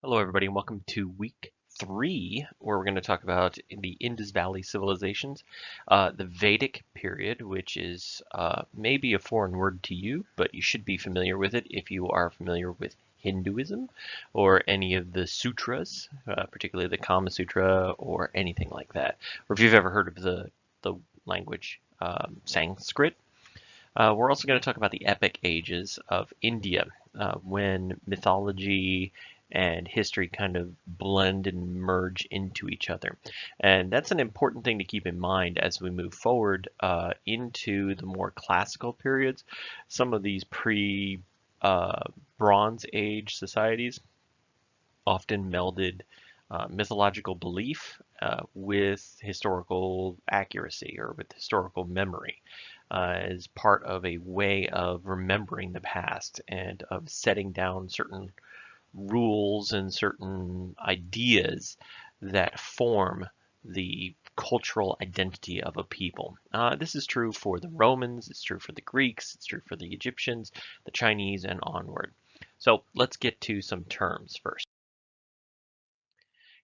Hello, everybody, and welcome to week 3, where we're going to talk about the Indus Valley Civilizations, the Vedic period, which is maybe a foreign word to you, but you should be familiar with it if you are familiar with Hinduism or any of the sutras, particularly the Kama Sutra or anything like that, or if you've ever heard of the language Sanskrit. We're also going to talk about the epic ages of India, when mythology and history kind of blend and merge into each other. And that's an important thing to keep in mind as we move forward into the more classical periods. Some of these pre-Bronze Age societies often melded mythological belief with historical accuracy or with historical memory as part of a way of remembering the past and of setting down certain rules and certain ideas that form the cultural identity of a people. This is true for the Romans, it's true for the Greeks, it's true for the Egyptians, the Chinese, and onward. So let's get to some terms first.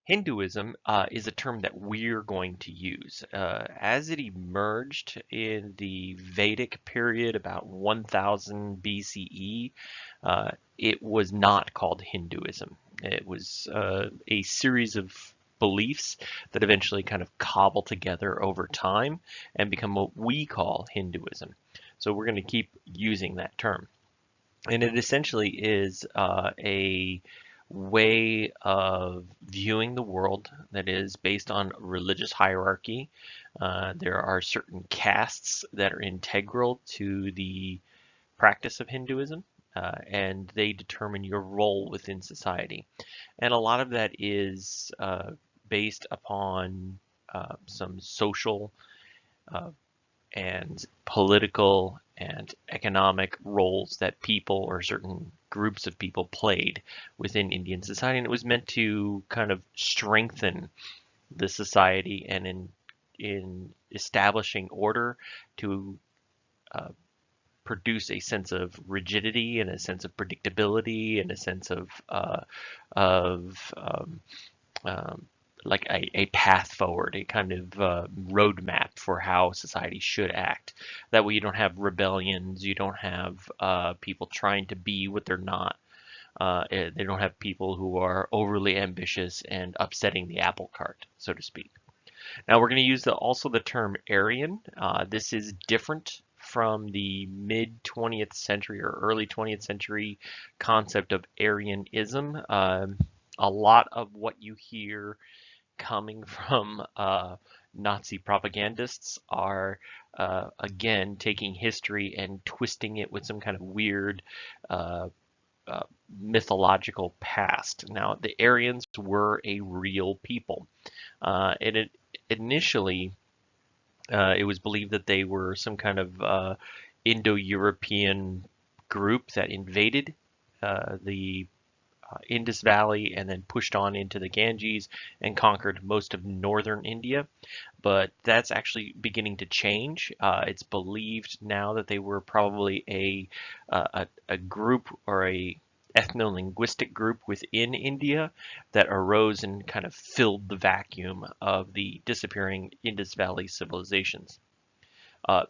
Hinduism is a term that we're going to use. As it emerged in the Vedic period about 1000 BCE, it was not called Hinduism. It was a series of beliefs that eventually kind of cobble together over time and become what we call Hinduism. So we're going to keep using that term. And it essentially is a way of viewing the world that is based on religious hierarchy. There are certain castes that are integral to the practice of Hinduism, and they determine your role within society. And a lot of that is based upon some social uh, and political and economic roles that people or certain groups of people played within Indian society. And it was meant to kind of strengthen the society and in establishing order to uh, produce a sense of rigidity and a sense of predictability and a sense of um, like a path forward, a kind of roadmap for how society should act. That way you don't have rebellions, you don't have people trying to be what they're not. They don't have people who are overly ambitious and upsetting the apple cart, so to speak. Now we're going to use also the term Aryan. This is different from the mid 20th century or early 20th century concept of Aryanism. A lot of what you hear coming from Nazi propagandists are, again, taking history and twisting it with some kind of weird uh, uh, mythological past. Now, the Aryans were a real people. Initially, it was believed that they were some kind of Indo-European group that invaded the Indus Valley and then pushed on into the Ganges and conquered most of northern India. But that's actually beginning to change. It's believed now that they were probably a group or a ethno-linguistic group within India that arose and kind of filled the vacuum of the disappearing Indus Valley civilizations.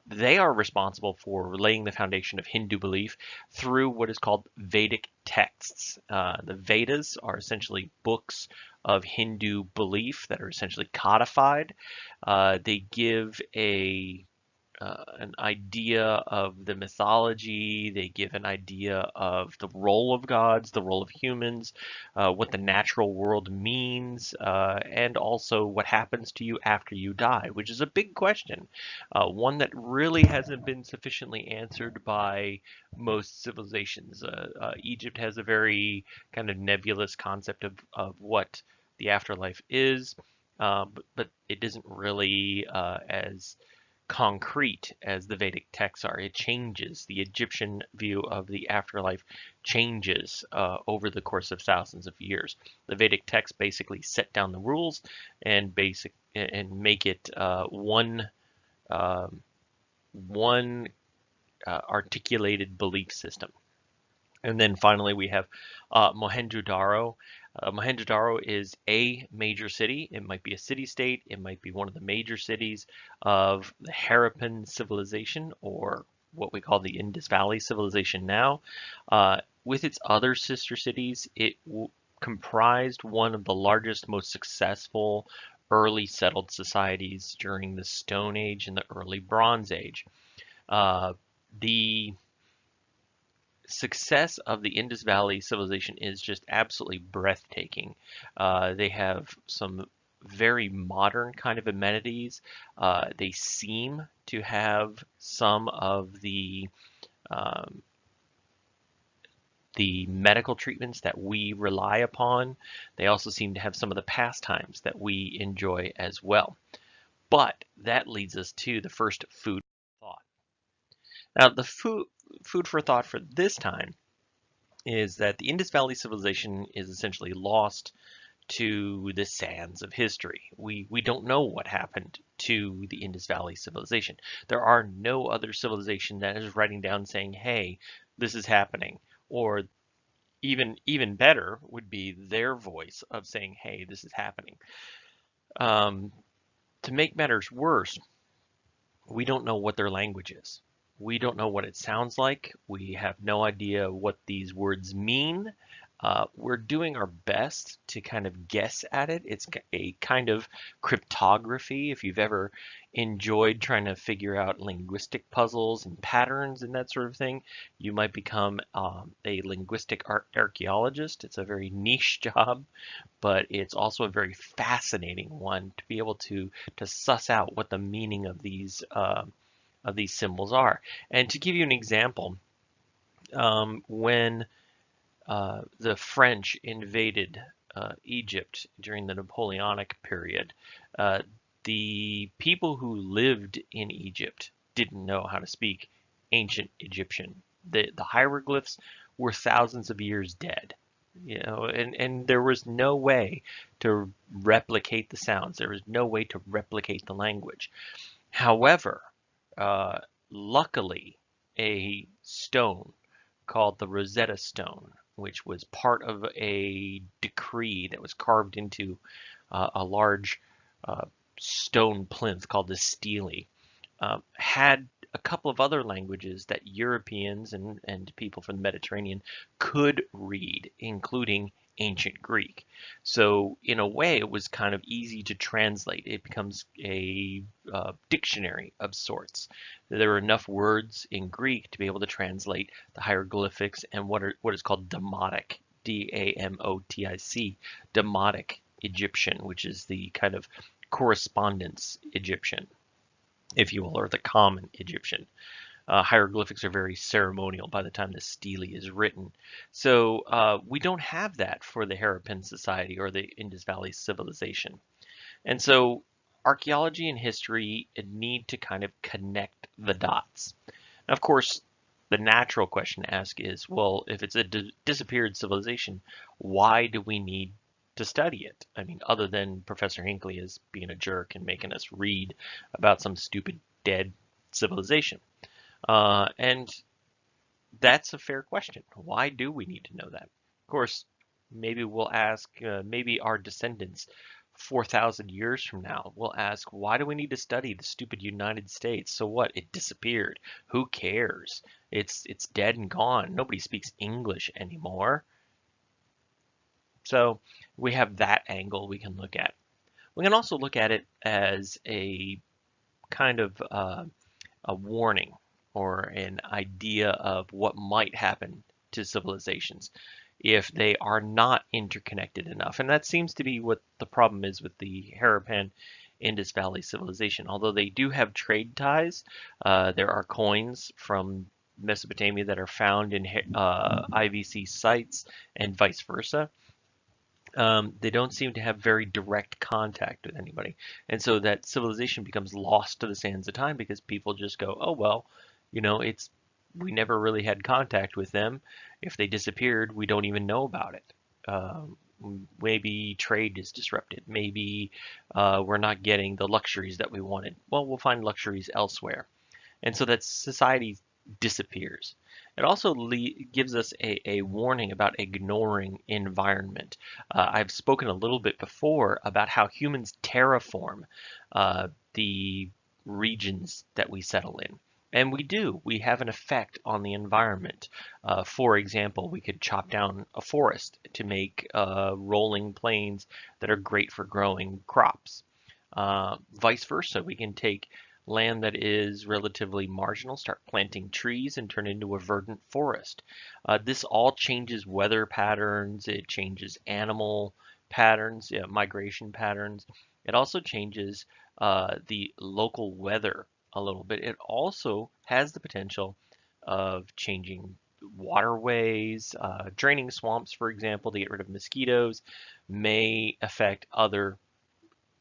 They are responsible for laying the foundation of Hindu belief through what is called Vedic texts. The Vedas are essentially books of Hindu belief that are essentially codified. They give an idea of the mythology. They give an idea of the role of gods, the role of humans, what the natural world means, and also what happens to you after you die, which is a big question, one that really hasn't been sufficiently answered by most civilizations. Egypt has a very kind of nebulous concept of what the afterlife is, but it isn't really as concrete as the Vedic texts are. It changes. The Egyptian view of the afterlife changes over the course of thousands of years. The Vedic texts basically set down the rules and make it one articulated belief system. And then finally, we have Mohenjo-Daro. Mohenjo-Daro is a major city. It might be a city-state. It might be one of the major cities of the Harappan civilization, or what we call the Indus Valley Civilization now. With its other sister cities, it comprised one of the largest, most successful early settled societies during the Stone Age and the early Bronze Age. The success of the Indus Valley civilization is just absolutely breathtaking. They have some very modern kind of amenities. They seem to have some of um, the medical treatments that we rely upon. They also seem to have some of the pastimes that we enjoy as well. But that leads us to the first food for thought. Now, the food for thought for this time is that the Indus Valley civilization is essentially lost to the sands of history. We don't know what happened to the Indus Valley civilization. There are no other civilization that is writing down saying, "Hey, this is happening," or even better would be their voice of saying, "Hey, this is happening." Um, to make matters worse, we don't know what their language is. We don't know what it sounds like. We have no idea what these words mean. We're doing our best to kind of guess at it. It's a kind of cryptography. If you've ever enjoyed trying to figure out linguistic puzzles and patterns and that sort of thing, you might become a linguistic archaeologist. It's a very niche job, but it's also a very fascinating one to be able to suss out what the meaning of these symbols are. And to give you an example, when the French invaded Egypt during the Napoleonic period, uh, the people who lived in Egypt didn't know how to speak ancient Egyptian. The hieroglyphs were thousands of years dead, and there was no way to replicate the sounds. There was no way to replicate the language. However, uh, luckily, a stone called the Rosetta Stone, which was part of a decree that was carved into a large uh, stone plinth called the stele, had a couple of other languages that Europeans and people from the Mediterranean could read, including ancient Greek. So in a way, it was kind of easy to translate. It becomes a dictionary of sorts. There are enough words in Greek to be able to translate the hieroglyphics and what is called Demotic, Damotic, Demotic Egyptian, which is the kind of correspondence Egyptian, if you will, or the common Egyptian. Hieroglyphics are very ceremonial by the time the stele is written. So we don't have that for the Harappan society or the Indus Valley civilization. And so archaeology and history need to kind of connect the dots. And of course, the natural question to ask is, well, if it's a disappeared civilization, why do we need to study it? I mean, other than Professor Hinckley is being a jerk and making us read about some stupid dead civilization. And that's a fair question. Why do we need to know that? Of course, maybe we'll ask, maybe our descendants 4,000 years from now will ask, why do we need to study the stupid United States? So what? It disappeared. Who cares? It's dead and gone. Nobody speaks English anymore. So we have that angle we can look at. We can also look at it as a kind of a warning or an idea of what might happen to civilizations if they are not interconnected enough. And that seems to be what the problem is with the Harappan Indus Valley civilization. Although they do have trade ties, there are coins from Mesopotamia that are found in IVC sites and vice versa. They don't seem to have very direct contact with anybody. And so that civilization becomes lost to the sands of time because people just go, oh, well, we never really had contact with them. If they disappeared, we don't even know about it. Um, Maybe trade is disrupted. Maybe we're not getting the luxuries that we wanted. Well, we'll find luxuries elsewhere. And so that society disappears. It also gives us a warning about ignoring environment. I've spoken a little bit before about how humans terraform the regions that we settle in. And we do. We have an effect on the environment. For example, we could chop down a forest to make rolling plains that are great for growing crops. Vice versa, we can take land that is relatively marginal, start planting trees, and turn into a verdant forest. This all changes weather patterns, it changes animal patterns, yeah, migration patterns. It also changes the local weather a little bit. It also has the potential of changing waterways, draining swamps, for example, to get rid of mosquitoes, may affect other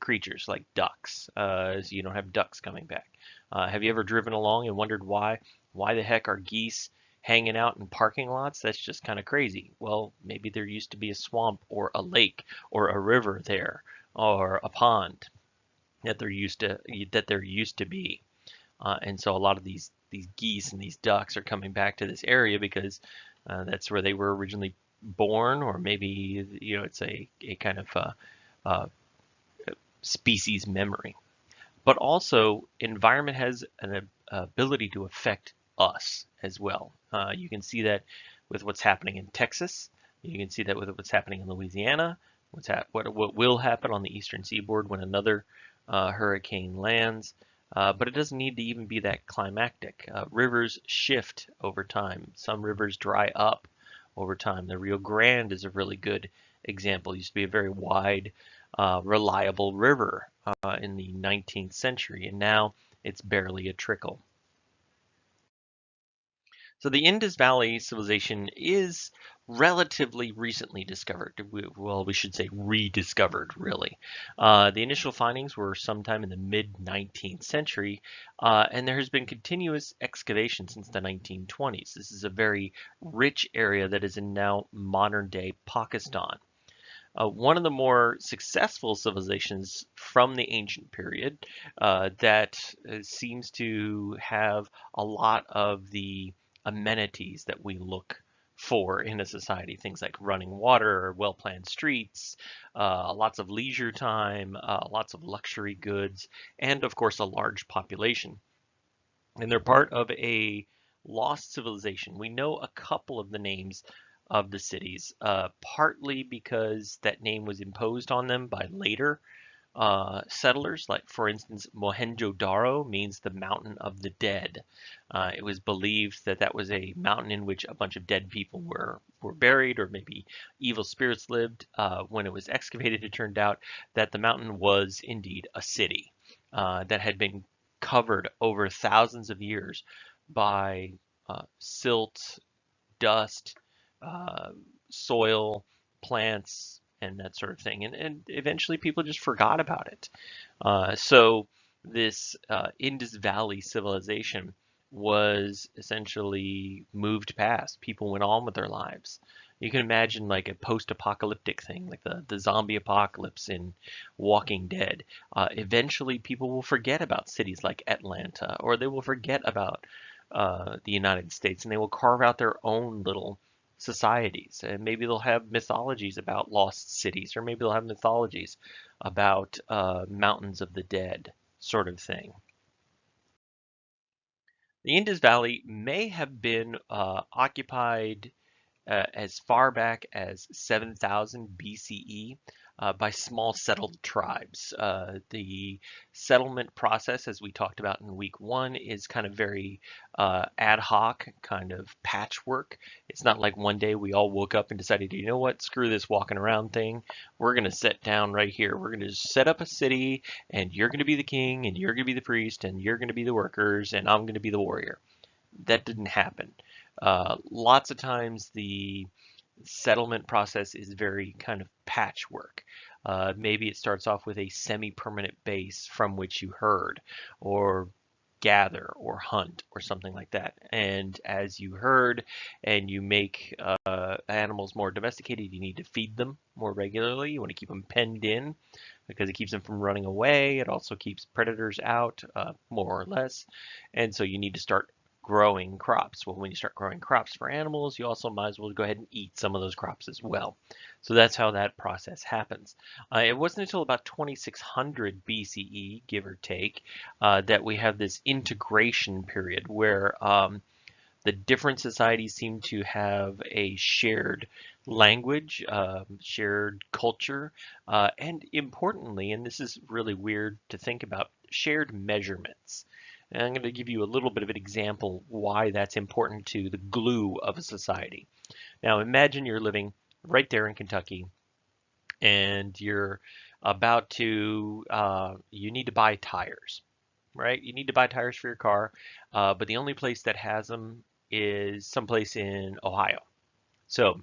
creatures like ducks, so you don't have ducks coming back. Have you ever driven along and wondered why the heck are geese hanging out in parking lots? That's just kind of crazy. Well, maybe there used to be a swamp or a lake or a river there or a pond that there used to be. And so a lot of these geese and these ducks are coming back to this area because that's where they were originally born, or maybe it's a kind of uh, species memory. But also, environment has an ability to affect us as well. You can see that with what's happening in Texas. You can see that with what's happening in Louisiana. What will happen on the eastern seaboard when another hurricane lands. But it doesn't need to even be that climactic. Rivers shift over time. Some rivers dry up over time. The Rio Grande is a really good example. It used to be a very wide, reliable river in the 19th century, and now it's barely a trickle. So the Indus Valley Civilization is relatively recently discovered. Well, we should say rediscovered, really. The initial findings were sometime in the mid-19th century, and there has been continuous excavation since the 1920s. This is a very rich area that is in now modern-day Pakistan. One of the more successful civilizations from the ancient period that seems to have a lot of the amenities that we look for in a society. Things like running water, well-planned streets, lots of leisure time, lots of luxury goods, and of course a large population. And they're part of a lost civilization. We know a couple of the names of the cities, partly because that name was imposed on them by later settlers. Like, for instance, Mohenjo-Daro means the mountain of the dead. It was believed that that was a mountain in which a bunch of dead people were buried, or maybe evil spirits lived. When it was excavated, it turned out that the mountain was indeed a city that had been covered over thousands of years by silt, dust, uh, soil, plants, and that sort of thing. And eventually people just forgot about it. So this Indus Valley civilization was essentially moved past. People went on with their lives. You can imagine like a post-apocalyptic thing, like the zombie apocalypse in Walking Dead. Eventually, people will forget about cities like Atlanta, or they will forget about the United States, and they will carve out their own little societies. And maybe they'll have mythologies about lost cities, or maybe they'll have mythologies about mountains of the dead, sort of thing. The Indus Valley may have been occupied as far back as 7000 BCE by small settled tribes. The settlement process, as we talked about in week one, is kind of very ad hoc, kind of patchwork. It's not like one day we all woke up and decided, you know what, screw this walking around thing. We're going to sit down right here. We're going to set up a city, and you're going to be the king, and you're going to be the priest, and you're going to be the workers, and I'm going to be the warrior. That didn't happen. Lots of times the settlement process is very kind of patchwork. Maybe it starts off with a semi-permanent base from which you herd or gather or hunt or something like that. And as you herd and you make animals more domesticated, you need to feed them more regularly. You want to keep them penned in because it keeps them from running away. It also keeps predators out, more or less. And so you need to start growing crops. Well, when you start growing crops for animals, you also might as well go ahead and eat some of those crops as well. So that's how that process happens. It wasn't until about 2600 BCE, give or take, that we have this integration period where the different societies seem to have a shared language, shared culture, and importantly, and this is really weird to think about, shared measurements. And I'm going to give you a little bit of an example why that's important to the glue of a society. Now imagine you're living right there in Kentucky and you're about to, you need to buy tires, right? You need to buy tires for your car, but the only place that has them is someplace in Ohio. So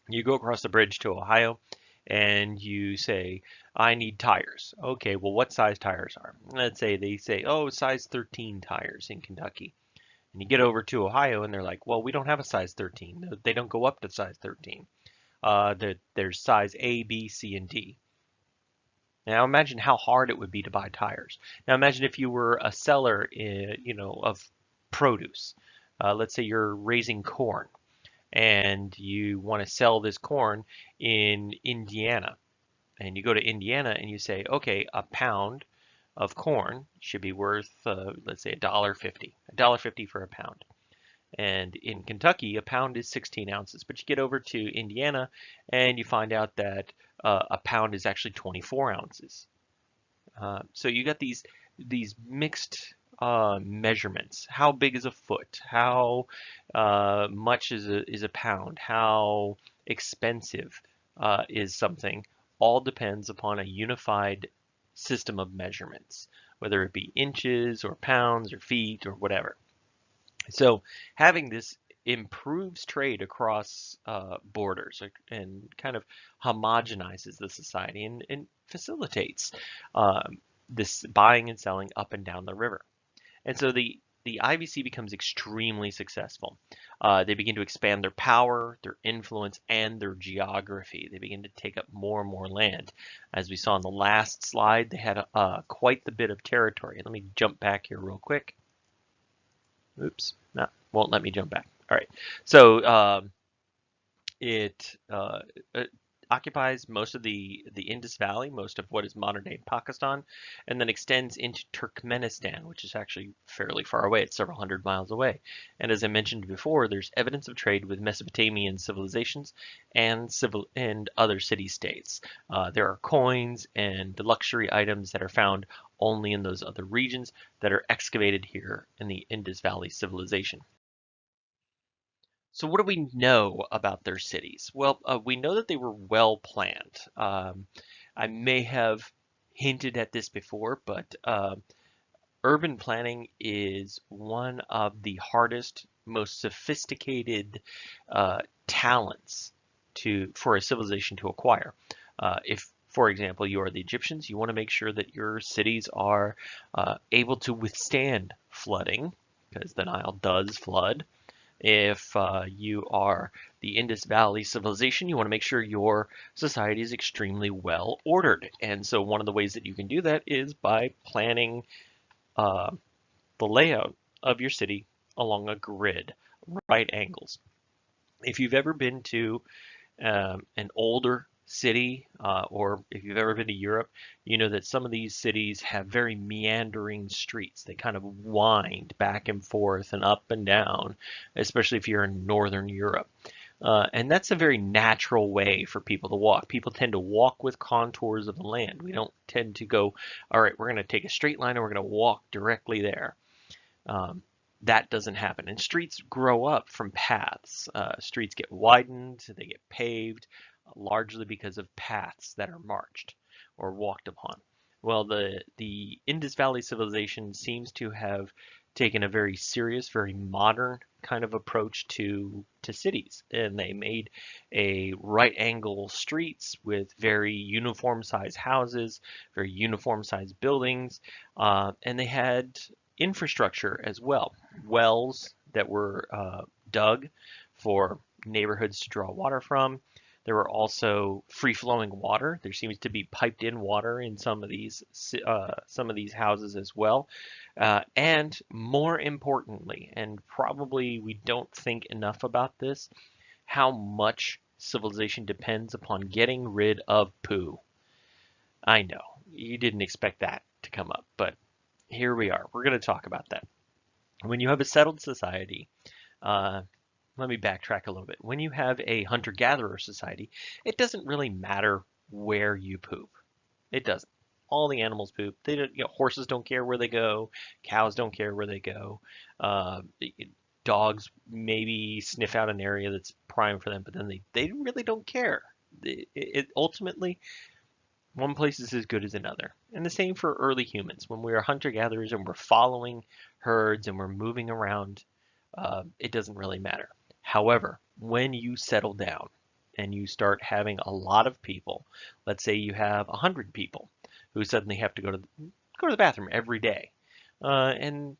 you go across the bridge to Ohio and you say, I need tires. Okay, well, what size tires are? Let's say they say, oh, size 13 tires in Kentucky. And you get over to Ohio and they're like, well, we don't have a size 13. They don't go up to size 13. There's size A, B, C, and D. Now imagine how hard it would be to buy tires. Now imagine if you were a seller, of produce. Let's say you're raising corn and you want to sell this corn in Indiana. And you go to Indiana and you say, okay, a pound of corn should be worth, let's say, $1.50. $1.50 for a pound. And in Kentucky, a pound is 16 ounces. But you get over to Indiana and you find out that a pound is actually 24 ounces. So you got these mixed measurements. How big is a foot? How much is a pound? How expensive is something? All depends upon a unified system of measurements, whether it be inches or pounds or feet or whatever. So having this improves trade across borders and kind of homogenizes the society and facilitates this buying and selling up and down the river. And so the IVC becomes extremely successful. They begin to expand their power, their influence, and their geography. They begin to take up more and more land. As we saw in the last slide, they had quite the bit of territory. Let me jump back here real quick. Oops, no, won't let me jump back. All right, so it occupies most of the Indus Valley, most of what is modern day Pakistan, and then extends into Turkmenistan, which is actually fairly far away. It's several hundred miles away. And as I mentioned before, there's evidence of trade with Mesopotamian civilizations and other city-states. There are coins and luxury items that are found only in those other regions that are excavated here in the Indus Valley Civilization. So what do we know about their cities? Well, we know that they were well planned. I may have hinted at this before, but urban planning is one of the hardest, most sophisticated talents for a civilization to acquire. If, for example, you are the Egyptians, you want to make sure that your cities are able to withstand flooding, because the Nile does flood. If you are the Indus Valley Civilization, you want to make sure your society is extremely well ordered. And so one of the ways that you can do that is by planning the layout of your city along a grid, right angles. If you've ever been to an older city, or if you've ever been to Europe, you know that some of these cities have very meandering streets. They kind of wind back and forth and up and down, especially if you're in Northern Europe. And that's a very natural way for people to walk. People tend to walk with contours of the land. We don't tend to go, all right, we're going to take a straight line and we're going to walk directly there. That doesn't happen. And streets grow up from paths. Streets get widened, they get paved, largely because of paths that are marched or walked upon. Well, the Indus Valley Civilization seems to have taken a very serious, very modern kind of approach to cities, and they made a right angle streets with very uniform sized houses, very uniform sized buildings, and they had infrastructure as well, wells that were dug for neighborhoods to draw water from. There were also free-flowing water. There seems to be piped-in water in some of these houses as well. And more importantly, and probably we don't think enough about this, how much civilization depends upon getting rid of poo. I know you didn't expect that to come up, but here we are. We're going to talk about that. When you have a settled society, uh, let me backtrack a little bit. When you have a hunter-gatherer society, it doesn't really matter where you poop. It doesn't. All the animals poop. They don't, horses don't care where they go. Cows don't care where they go. Uh, Dogs maybe sniff out an area that's prime for them, but then they really don't care. Ultimately, one place is as good as another. And the same for early humans. When we are hunter-gatherers and we're following herds and we're moving around, it doesn't really matter. However, when you settle down and you start having a lot of people, let's say you have 100 people who suddenly have to go to the bathroom every day, and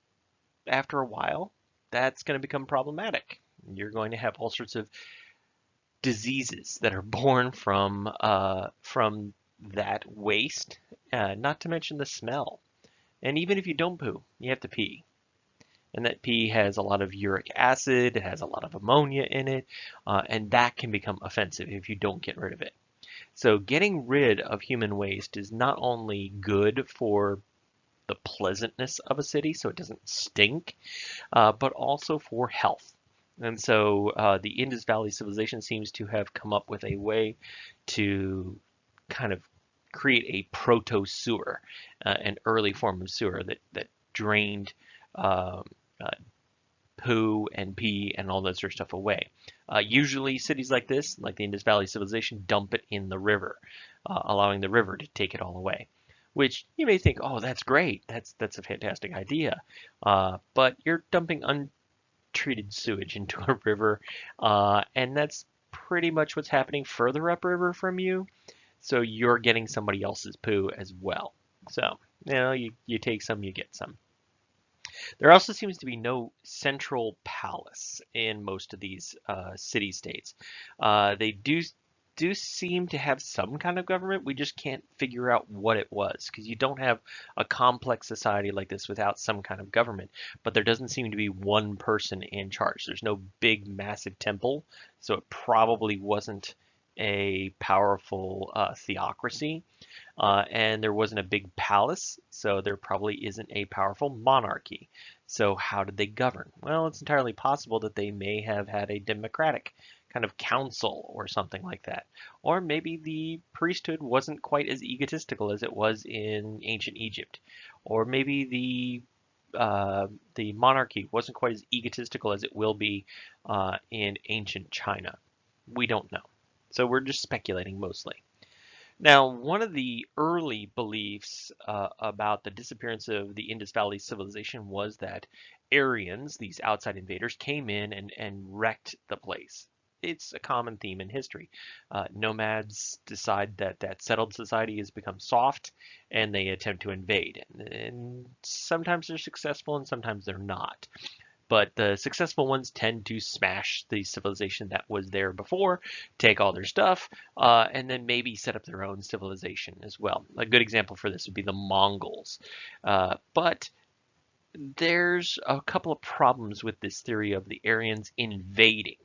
after a while, that's going to become problematic. You're going to have all sorts of diseases that are born from that waste, not to mention the smell. And even if you don't poo, you have to pee. And that pee has a lot of uric acid, it has a lot of ammonia in it, and that can become offensive if you don't get rid of it. So getting rid of human waste is not only good for the pleasantness of a city, so it doesn't stink, but also for health. And so the Indus Valley Civilization seems to have come up with a way to kind of create a proto-sewer, an early form of sewer that drained um, uh, poo and pee and all that sort of stuff away. Usually cities like this, like the Indus Valley Civilization, dump it in the river, allowing the river to take it all away. Which you may think, oh, that's great, that's a fantastic idea, but you're dumping untreated sewage into a river, and that's pretty much what's happening further upriver from you. So you're getting somebody else's poo as well. So, you take some, you get some. There also seems to be no central palace in most of these city-states. They do seem to have some kind of government. We just can't figure out what it was because you don't have a complex society like this without some kind of government. But there doesn't seem to be one person in charge. There's no big, massive temple, so it probably wasn't a powerful theocracy. And there wasn't a big palace, so there probably isn't a powerful monarchy. So how did they govern? Well, it's entirely possible that they may have had a democratic kind of council or something like that. Or maybe the priesthood wasn't quite as egotistical as it was in ancient Egypt. Or maybe the monarchy wasn't quite as egotistical as it will be in ancient China. We don't know. So we're just speculating mostly. Now, one of the early beliefs about the disappearance of the Indus Valley Civilization was that Aryans, these outside invaders, came in and wrecked the place. It's a common theme in history. Nomads decide that settled society has become soft and they attempt to invade. And sometimes they're successful and sometimes they're not. But the successful ones tend to smash the civilization that was there before, take all their stuff, and then maybe set up their own civilization as well. A good example for this would be the Mongols. But there's a couple of problems with this theory of the Aryans invading.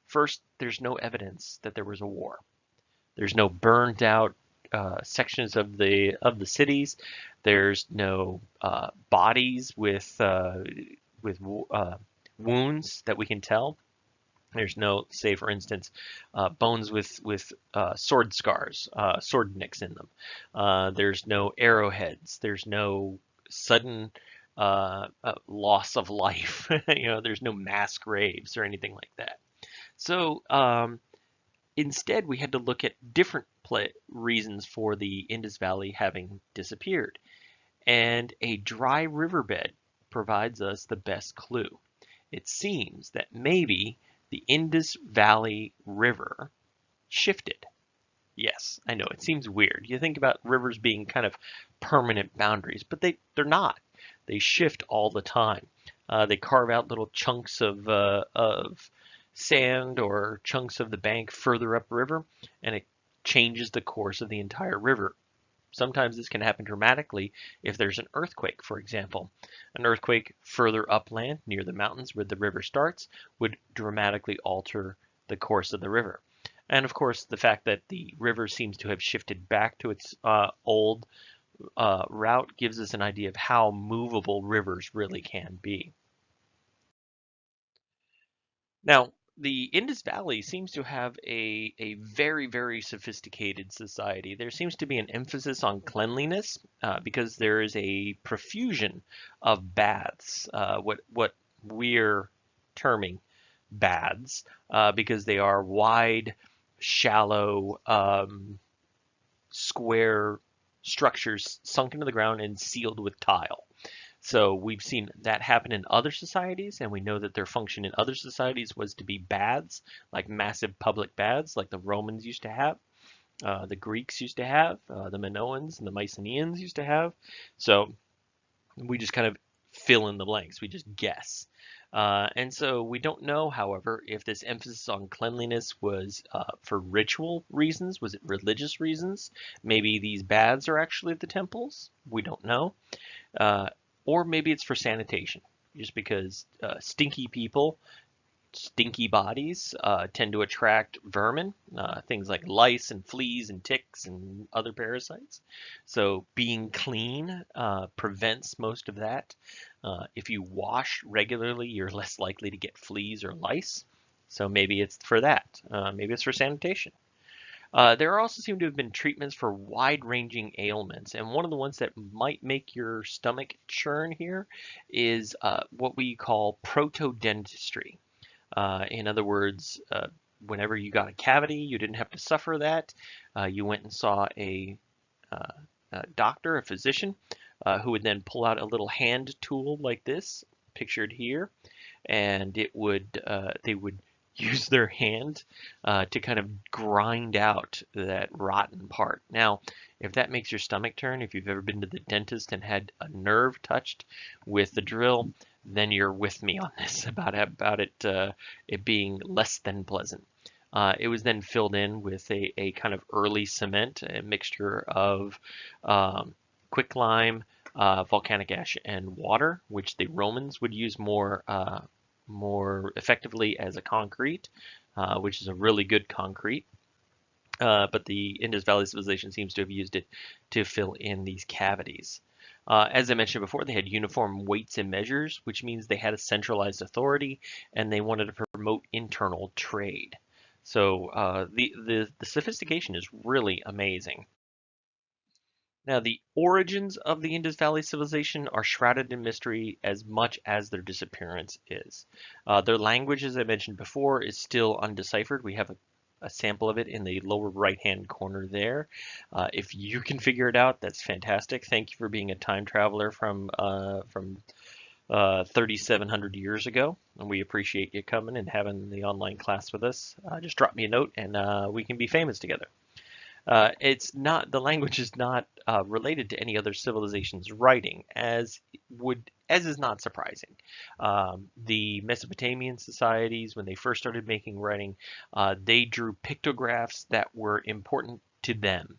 First, there's no evidence that there was a war. There's no burned out sections of the cities. There's no bodies with wounds that we can tell. There's no, say for instance, bones with sword scars, sword nicks in them. There's no arrowheads. There's no sudden loss of life. There's no mass graves or anything like that. So instead, we had to look at different reasons for the Indus Valley having disappeared. And a dry riverbed provides us the best clue. It seems that maybe the Indus Valley River shifted. Yes, I know, it seems weird. You think about rivers being kind of permanent boundaries, but they're not. They shift all the time. They carve out little chunks of sand or chunks of the bank further upriver, and it changes the course of the entire river. Sometimes this can happen dramatically if there's an earthquake, for example. An earthquake further upland near the mountains where the river starts would dramatically alter the course of the river. And of course, the fact that the river seems to have shifted back to its old route gives us an idea of how movable rivers really can be. Now, the Indus Valley seems to have a very, very sophisticated society. There seems to be an emphasis on cleanliness because there is a profusion of baths, what we're terming baths, because they are wide, shallow, square structures sunk into the ground and sealed with tile. So we've seen that happen in other societies, and we know that their function in other societies was to be baths, like massive public baths, like the Romans used to have, the Greeks used to have, the Minoans and the Mycenaeans used to have. So we just kind of fill in the blanks. We just guess. And so we don't know, however, if this emphasis on cleanliness was for ritual reasons. Was it religious reasons? Maybe these baths are actually at the temples. We don't know. Uh, or maybe it's for sanitation, just because stinky people, stinky bodies tend to attract vermin, things like lice and fleas and ticks and other parasites. So being clean prevents most of that. If you wash regularly, you're less likely to get fleas or lice. So maybe it's for that. Maybe it's for sanitation. There also seem to have been treatments for wide-ranging ailments, and one of the ones that might make your stomach churn here is what we call protodentistry. In other words, whenever you got a cavity, you didn't have to suffer that. You went and saw a doctor, a physician, who would then pull out a little hand tool like this, pictured here, and they would use their hand to kind of grind out that rotten part. Now, if that makes your stomach turn, if you've ever been to the dentist and had a nerve touched with the drill, then you're with me on this about it being less than pleasant. It was then filled in with a kind of early cement, a mixture of quicklime, volcanic ash, and water, which the Romans would use more effectively as a concrete, which is a really good concrete. But the Indus Valley Civilization seems to have used it to fill in these cavities. As I mentioned before, they had uniform weights and measures, which means they had a centralized authority and they wanted to promote internal trade. So the sophistication is really amazing. Now, the origins of the Indus Valley Civilization are shrouded in mystery as much as their disappearance is. Their language, as I mentioned before, is still undeciphered. We have a sample of it in the lower right-hand corner there. If you can figure it out, that's fantastic. Thank you for being a time traveler from 3,700 years ago, and we appreciate you coming and having the online class with us. Just drop me a note, and we can be famous together. It's not the language is not related to any other civilization's writing, as is not surprising. The Mesopotamian societies, when they first started making writing, they drew pictographs that were important to them.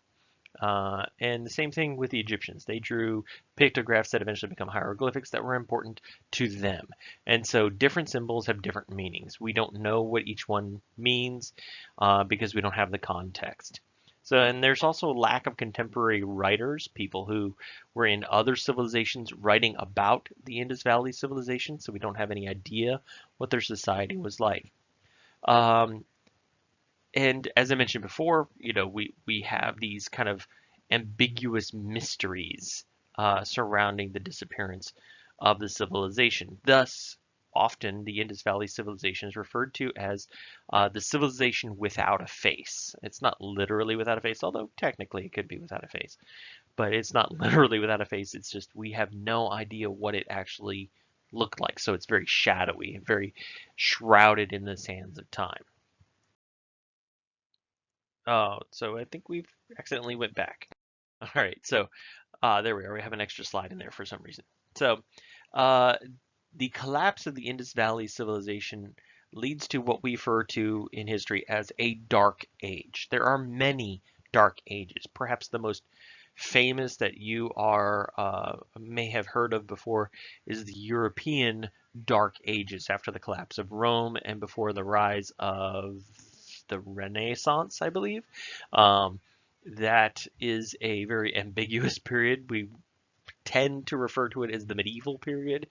And the same thing with the Egyptians. They drew pictographs that eventually become hieroglyphics that were important to them. And so different symbols have different meanings. We don't know what each one means because we don't have the context. So, and there's also a lack of contemporary writers, people who were in other civilizations writing about the Indus Valley civilization, so we don't have any idea what their society was like. Um, and as I mentioned before, we have these kind of ambiguous mysteries surrounding the disappearance of the civilization. Thus, often the Indus Valley civilization is referred to as the civilization without a face. It's not literally without a face, although technically it could be without a face. But it's not literally without a face. It's just we have no idea what it actually looked like. So it's very shadowy, very shrouded in the sands of time. Oh, so I think we've accidentally went back. All right, so there we are. We have an extra slide in there for some reason. So uh, the collapse of the Indus Valley civilization leads to what we refer to in history as a dark age. There are many dark ages. Perhaps the most famous that you are may have heard of before is the European Dark Ages after the collapse of Rome and before the rise of the Renaissance, I believe. Um, that is a very ambiguous period. We tend to refer to it as the medieval period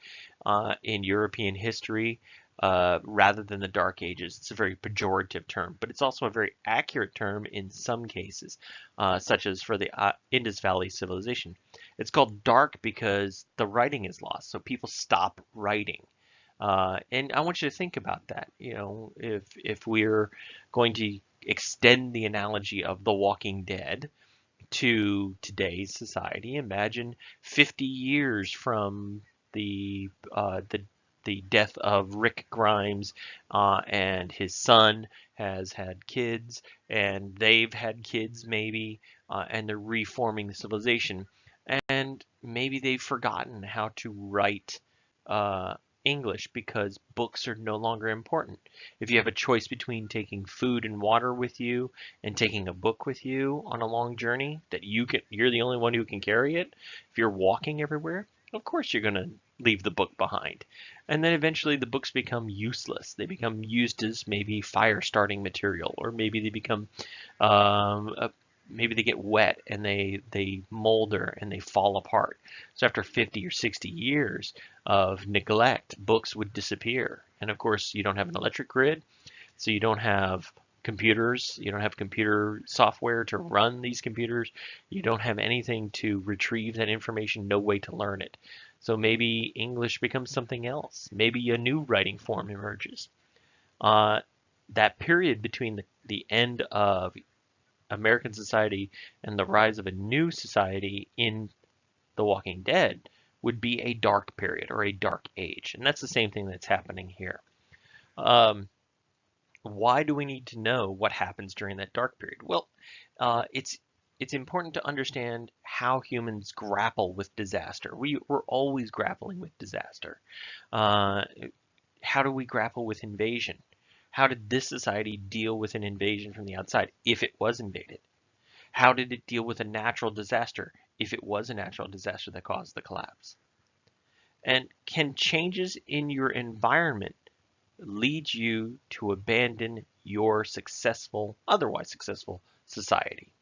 in European history rather than the Dark Ages. It's a very pejorative term, but it's also a very accurate term in some cases, such as for the Indus Valley Civilization. It's called dark because the writing is lost, so people stop writing. And I want you to think about that. You know, if we're going to extend the analogy of The Walking Dead, to today's society. Imagine 50 years from the uh, the the death of Rick Grimes, and his son has had kids, and they've had kids maybe, and they're reforming the civilization, and maybe they've forgotten how to write uh, English because books are no longer important. If you have a choice between taking food and water with you and taking a book with you on a long journey that you're the only one who can carry it, if you're walking everywhere, of course you're going to leave the book behind. And then eventually the books become useless. They become used as maybe fire starting material, or maybe they become um, a, maybe they get wet and they molder and they fall apart. So after 50 or 60 years of neglect, books would disappear. And of course, you don't have an electric grid, so you don't have computers, you don't have computer software to run these computers, you don't have anything to retrieve that information, no way to learn it. So maybe English becomes something else. Maybe a new writing form emerges. Uh, that period between the end of American society and the rise of a new society in The Walking Dead would be a dark period or a dark age. And that's the same thing that's happening here. Um, why do we need to know what happens during that dark period? Well, it's important to understand how humans grapple with disaster. We're always grappling with disaster. Uh, how do we grapple with invasion? How did this society deal with an invasion from the outside if it was invaded? How did it deal with a natural disaster if it was a natural disaster that caused the collapse? And can changes in your environment lead you to abandon your otherwise successful society?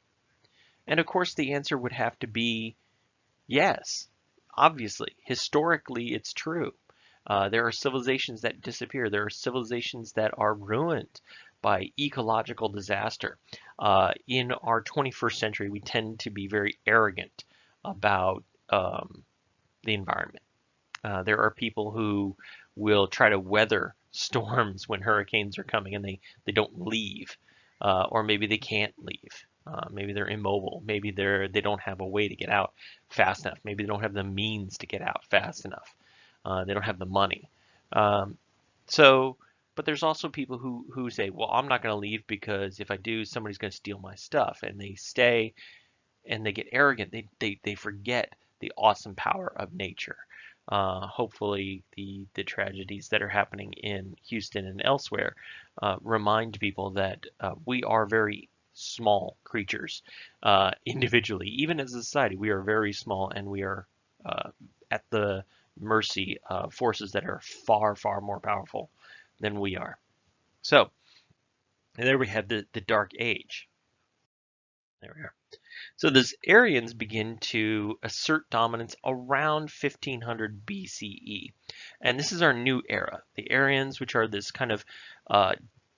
And of course, the answer would have to be yes. Obviously, historically, it's true. There are civilizations that disappear. There are civilizations that are ruined by ecological disaster. In our 21st century, we tend to be very arrogant about the environment. There are people who will try to weather storms when hurricanes are coming and they don't leave, or maybe they can't leave. Maybe they're immobile. Maybe they don't have a way to get out fast enough. Maybe they don't have the means to get out fast enough. They don't have the money. Um, so, but there's also people who say, well, I'm not going to leave because if I do, somebody's going to steal my stuff. And they stay and they get arrogant. They forget the awesome power of nature. Hopefully, the tragedies that are happening in Houston and elsewhere remind people that we are very small creatures individually. Even as a society, we are very small and we are at the mercy of forces that are far, far more powerful than we are. So, and there we have the Dark Age. There we are. So the Aryans begin to assert dominance around 1500 BCE. And this is our new era. The Aryans, which are this kind of,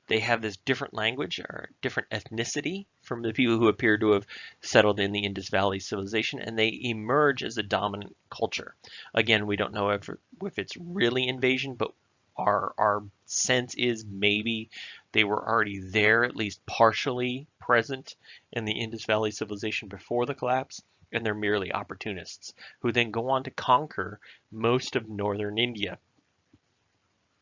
they have this different language or different ethnicity from the people who appear to have settled in the Indus Valley Civilization, and they emerge as a dominant culture. Again, we don't know if it's really invasion, but our sense is maybe they were already there, at least partially present in the Indus Valley Civilization before the collapse, and they're merely opportunists who then go on to conquer most of northern India.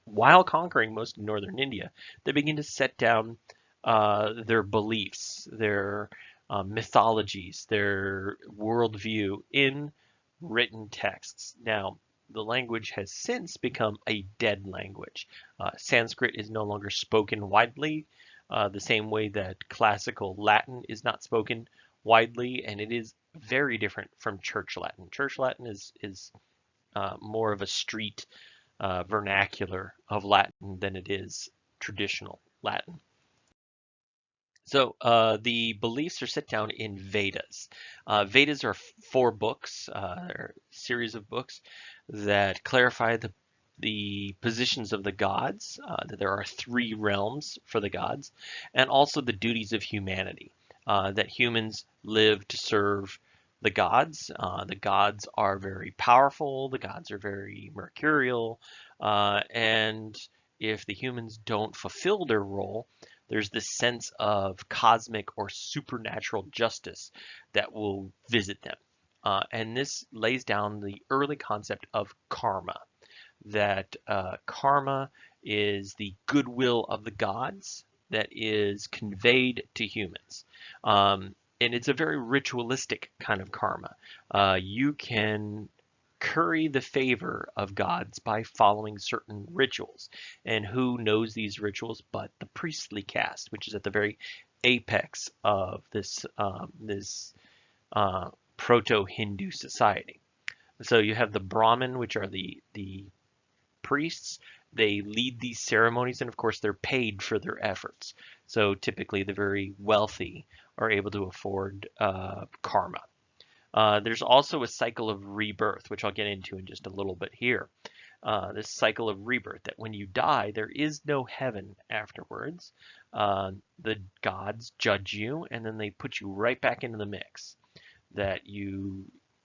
While conquering most of northern India, they begin to set down their beliefs, their mythologies, their worldview in written texts. Now, the language has since become a dead language. Sanskrit is no longer spoken widely, the same way that classical Latin is not spoken widely, and it is very different from Church Latin. Church Latin is more of a street vernacular of Latin than it is traditional Latin. So the beliefs are set down in Vedas. Vedas are four books, or a series of books that clarify the positions of the gods, that there are three realms for the gods, and also the duties of humanity, that humans live to serve the gods. The gods are very powerful, the gods are very mercurial, and if the humans don't fulfill their role, there's this sense of cosmic or supernatural justice that will visit them. And this lays down the early concept of karma, that karma is the goodwill of the gods that is conveyed to humans. And it's a very ritualistic kind of karma. You can curry the favor of gods by following certain rituals. And who knows these rituals but the priestly caste, which is at the very apex of this proto-Hindu society. So you have the Brahmin, which are the priests. They lead these ceremonies, and of course they're paid for their efforts. So typically the very wealthy are able to afford karma. There's also a cycle of rebirth, which I'll get into in just a little bit here. This cycle of rebirth, that when you die, there is no heaven afterwards. The gods judge you, and then they put you right back into the mix. That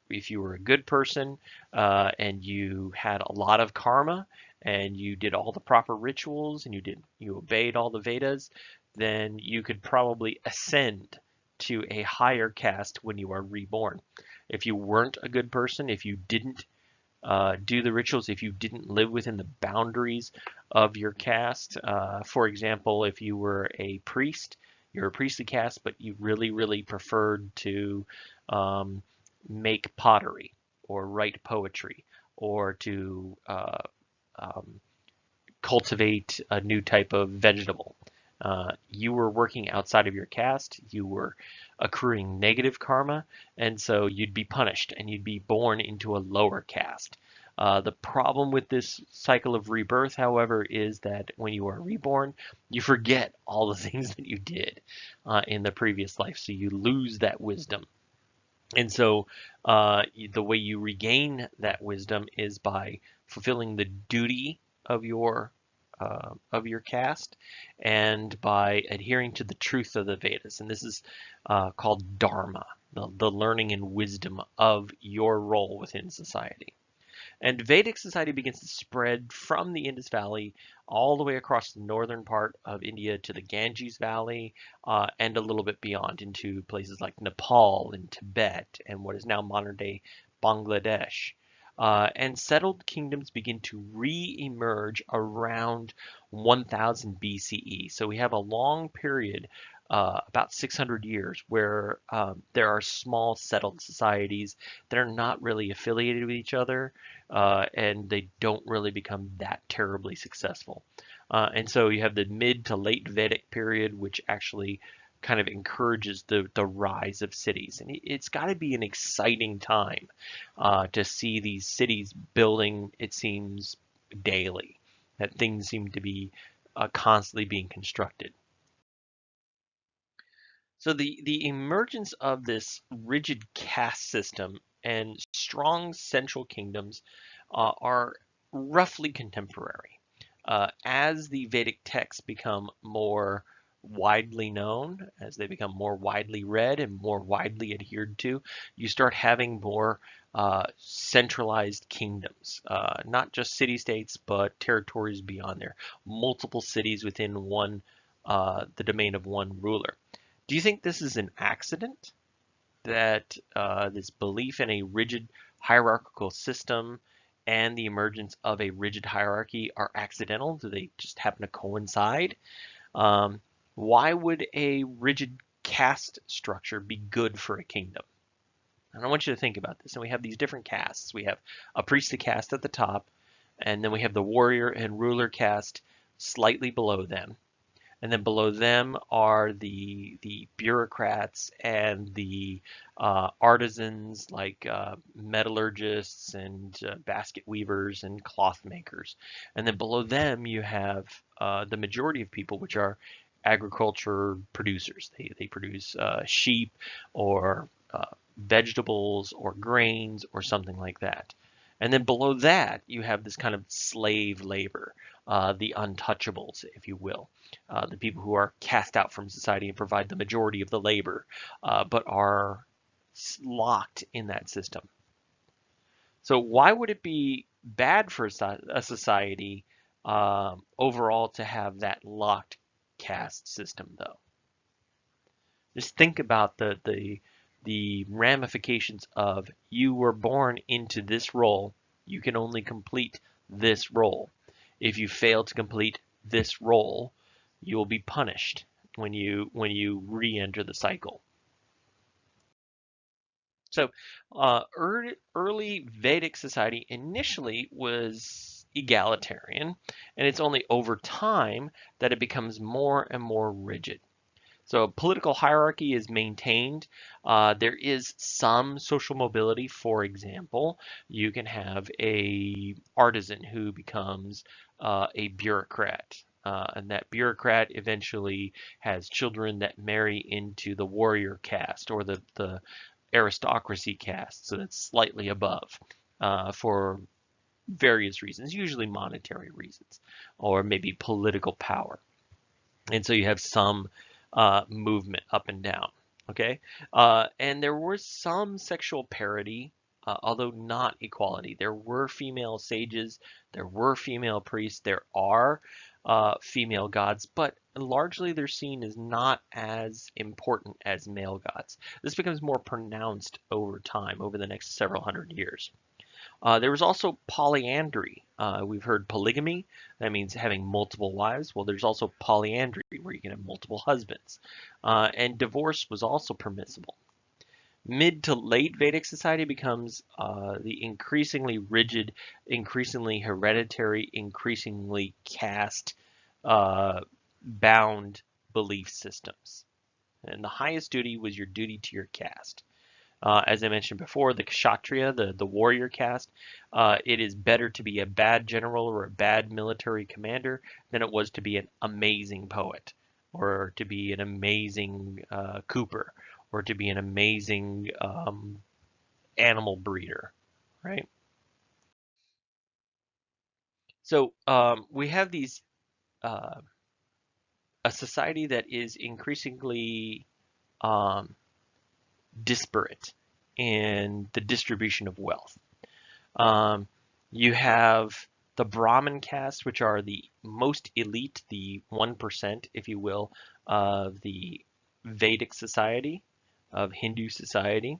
if you were a good person and you had a lot of karma and you did all the proper rituals and you obeyed all the Vedas, then you could probably ascend to a higher caste when you are reborn. If you weren't a good person, if you didn't do the rituals, if you didn't live within the boundaries of your caste, for example, if you were a priest, you're a priestly caste, but you really, really preferred to make pottery or write poetry or to cultivate a new type of vegetable. You were working outside of your caste, you were accruing negative karma, and so you'd be punished and you'd be born into a lower caste. The problem with this cycle of rebirth, however, is that when you are reborn, you forget all the things that you did in the previous life, so you lose that wisdom. And so the way you regain that wisdom is by fulfilling the duty of your caste and by adhering to the truth of the Vedas. And this is called Dharma, the learning and wisdom of your role within society. And Vedic society begins to spread from the Indus Valley all the way across the northern part of India to the Ganges Valley and a little bit beyond into places like Nepal and Tibet and what is now modern day Bangladesh. And settled kingdoms begin to re-emerge around 1000 BCE. So we have a long period, about 600 years, where there are small settled societies that are not really affiliated with each other, and they don't really become that terribly successful. And so you have the mid to late Vedic period, which actually kind of encourages the rise of cities. And it's got to be an exciting time to see these cities building, it seems, daily, that things seem to be constantly being constructed. So the emergence of this rigid caste system and strong central kingdoms are roughly contemporary. As the Vedic texts become more widely known, as they become more widely read and more widely adhered to, you start having more centralized kingdoms, not just city-states, but territories beyond there, multiple cities within the domain of one ruler. Do you think this is an accident, that this belief in a rigid hierarchical system and the emergence of a rigid hierarchy are accidental? Do they just happen to coincide? Why would a rigid caste structure be good for a kingdom? And I want you to think about this. And we have these different castes. We have a priestly caste at the top, and then we have the warrior and ruler caste slightly below them. And then below them are the bureaucrats and the artisans like metallurgists and basket weavers and cloth makers. And then below them you have the majority of people, which are agriculture producers. They produce sheep or vegetables or grains or something like that. And then below that, you have this kind of slave labor, the untouchables, if you will, the people who are cast out from society and provide the majority of the labor, but are locked in that system. So why would it be bad for a society overall to have that locked caste system, though? Just think about the ramifications of you were born into this role, you can only complete this role. If you fail to complete this role, you will be punished when you re-enter the cycle. So early Vedic society initially was egalitarian, and it's only over time that it becomes more and more rigid. So political hierarchy is maintained. There is some social mobility. For example, you can have a artisan who becomes a bureaucrat. And that bureaucrat eventually has children that marry into the warrior caste or the aristocracy caste, so that's slightly above for various reasons, usually monetary reasons, or maybe political power. And so you have some movement up and down. Okay, and there was some sexual parity, although not equality. There were female sages, there were female priests, there are female gods, but largely they're seen as not as important as male gods. This becomes more pronounced over time, over the next several hundred years. There was also polyandry. We've heard polygamy. That means having multiple wives. Well, there's also polyandry, where you can have multiple husbands. And divorce was also permissible. Mid to late Vedic society becomes the increasingly rigid, increasingly hereditary, increasingly caste bound belief systems. And the highest duty was your duty to your caste. As I mentioned before, the kshatriya, the warrior caste, it is better to be a bad general or a bad military commander than it was to be an amazing poet, or to be an amazing cooper, or to be an amazing animal breeder, right? So we have these a society that is increasingly um, disparate in the distribution of wealth. Um, you have the Brahmin caste, which are the most elite, the 1%, if you will, of the Vedic society, of Hindu society.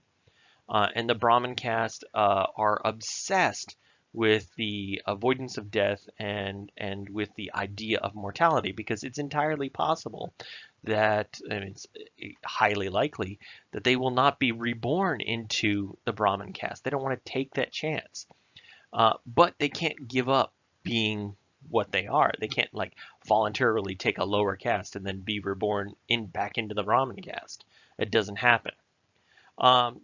And the Brahmin caste are obsessed with the avoidance of death and with the idea of mortality, because it's entirely possible that, and it's highly likely, that they will not be reborn into the Brahmin caste. They don't want to take that chance. But they can't give up being what they are. They can't like voluntarily take a lower caste and then be reborn back into the Brahmin caste. It doesn't happen.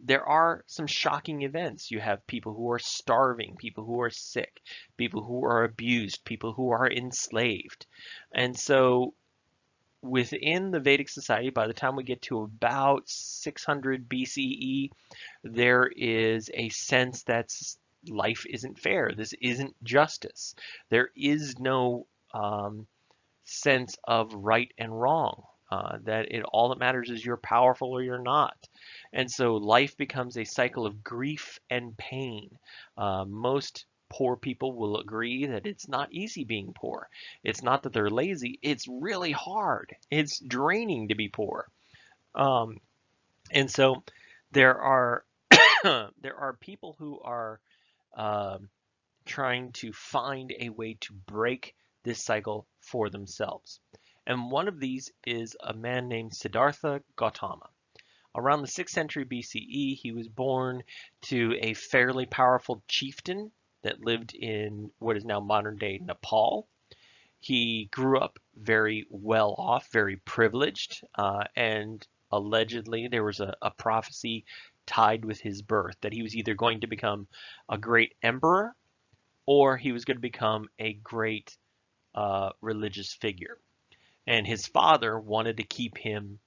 There are some shocking events. You have people who are starving, people who are sick, people who are abused, people who are enslaved. And so within the Vedic society, by the time we get to about 600 BCE, there is a sense that life isn't fair. This isn't justice. There is no sense of right and wrong. That all that matters is you're powerful or you're not. And so life becomes a cycle of grief and pain. Most poor people will agree that it's not easy being poor. It's not that they're lazy, it's really hard. It's draining to be poor. Um, and so there are there are people who are um, trying to find a way to break this cycle for themselves. And one of these is a man named Siddhartha Gautama. Around the 6th century BCE, he was born to a fairly powerful chieftain that lived in what is now modern-day Nepal. He grew up very well off, very privileged, and allegedly there was a prophecy tied with his birth that he was either going to become a great emperor or he was going to become a great religious figure. And his father wanted to keep him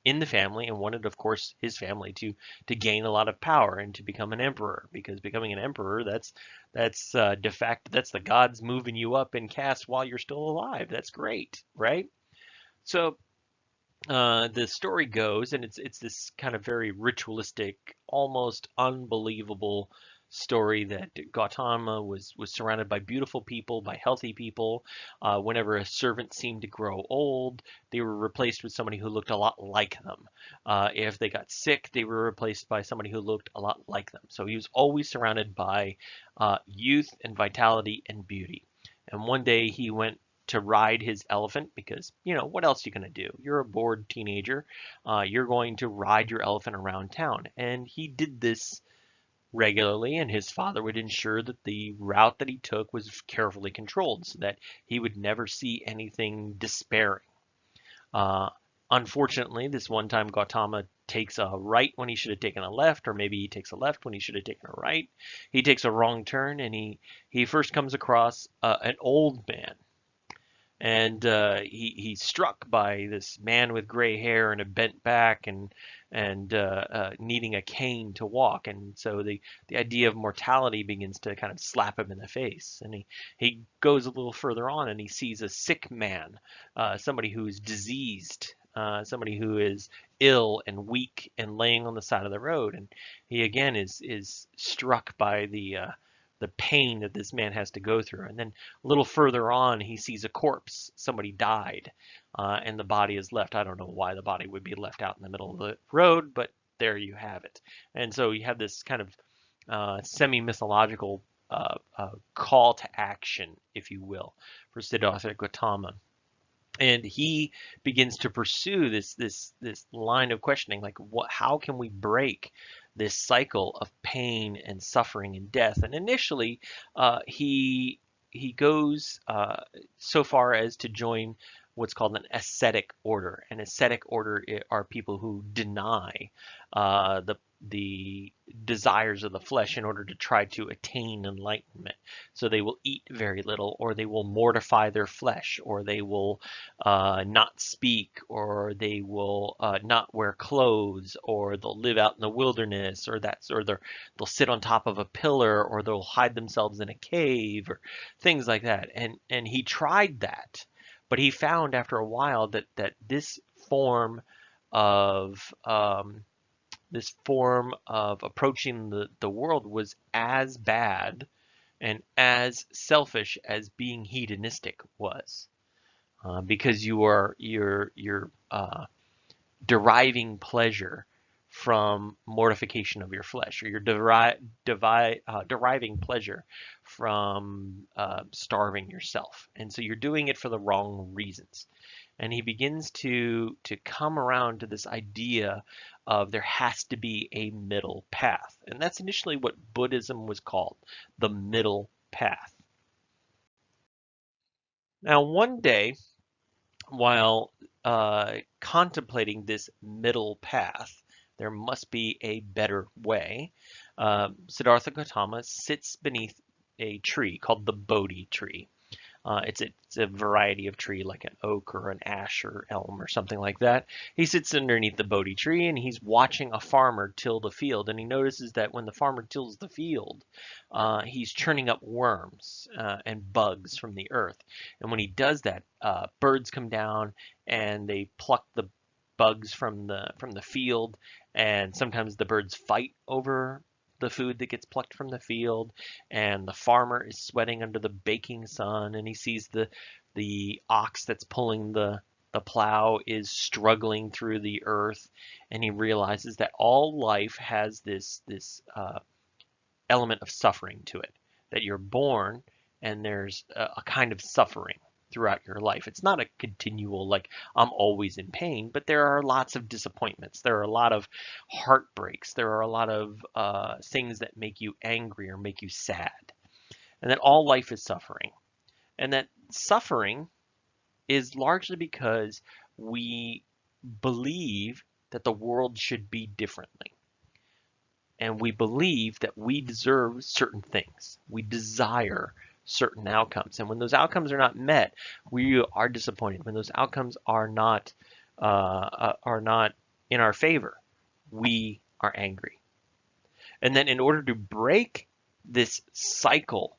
in the family and wanted, of course, his family to gain a lot of power and to become an emperor, because becoming an emperor, that's de facto, that's the gods moving you up in caste while you're still alive. That's great, right? So the story goes, and it's this kind of very ritualistic, almost unbelievable story that Gautama was surrounded by beautiful people, by healthy people. Whenever a servant seemed to grow old, they were replaced with somebody who looked a lot like them. If they got sick, they were replaced by somebody who looked a lot like them. So he was always surrounded by youth and vitality and beauty. And one day he went to ride his elephant because, what else are you going to do? You're a bored teenager. You're going to ride your elephant around town. And he did this regularly, and his father would ensure that the route that he took was carefully controlled so that he would never see anything despairing. Uh, Unfortunately, this one time Gautama takes a right when he should have taken a left, or maybe he takes a left when he should have taken a right. He takes a wrong turn, and he first comes across an old man, and he's struck by this man with gray hair and a bent back and needing a cane to walk. And so the idea of mortality begins to kind of slap him in the face. And he goes a little further on and he sees a sick man, somebody who's diseased, somebody who is ill and weak and laying on the side of the road. And he again is struck by the pain that this man has to go through. And then a little further on, he sees a corpse. Somebody died, and the body is left. I don't know why the body would be left out in the middle of the road, but there you have it. And so you have this kind of semi-mythological call to action, if you will, for Siddhartha Gautama. And he begins to pursue this line of questioning, like how can we break this cycle of pain and suffering and death? And initially, he goes so far as to join what's called an ascetic order. An ascetic order are people who deny the desires of the flesh in order to try to attain enlightenment. So they will eat very little, or they will mortify their flesh, or they will not speak, or they will not wear clothes, or they'll live out in the wilderness, or they'll sit on top of a pillar, or they'll hide themselves in a cave, or things like that. And he tried that, but he found after a while that this form of approaching the world was as bad and as selfish as being hedonistic was, because you're deriving pleasure from mortification of your flesh, or you're deriving pleasure from starving yourself, and so you're doing it for the wrong reasons. And he begins to come around to this idea of there has to be a middle path. And that's initially what Buddhism was called, the middle path. Now, one day, while contemplating this middle path, there must be a better way, Siddhartha Gautama sits beneath a tree called the Bodhi tree. It's a variety of tree, like an oak or an ash or elm or something like that. He sits underneath the Bodhi tree and he's watching a farmer till the field. And he notices that when the farmer tills the field, he's churning up worms and bugs from the earth. And when he does that, birds come down and they pluck the bugs from the field. And sometimes the birds fight over the food that gets plucked from the field, and the farmer is sweating under the baking sun, and he sees the ox that's pulling the plow is struggling through the earth, and he realizes that all life has this element of suffering to it, that you're born and there's a kind of suffering. throughout your life. It's not a continual, like, I'm always in pain, but there are lots of disappointments. There are a lot of heartbreaks. There are a lot of things that make you angry or make you sad. And that all life is suffering. And that suffering is largely because we believe that the world should be differently. And we believe that we deserve certain things. We desire certain outcomes. And when those outcomes are not met, we are disappointed. When those outcomes are not in our favor, we are angry. And then in order to break this cycle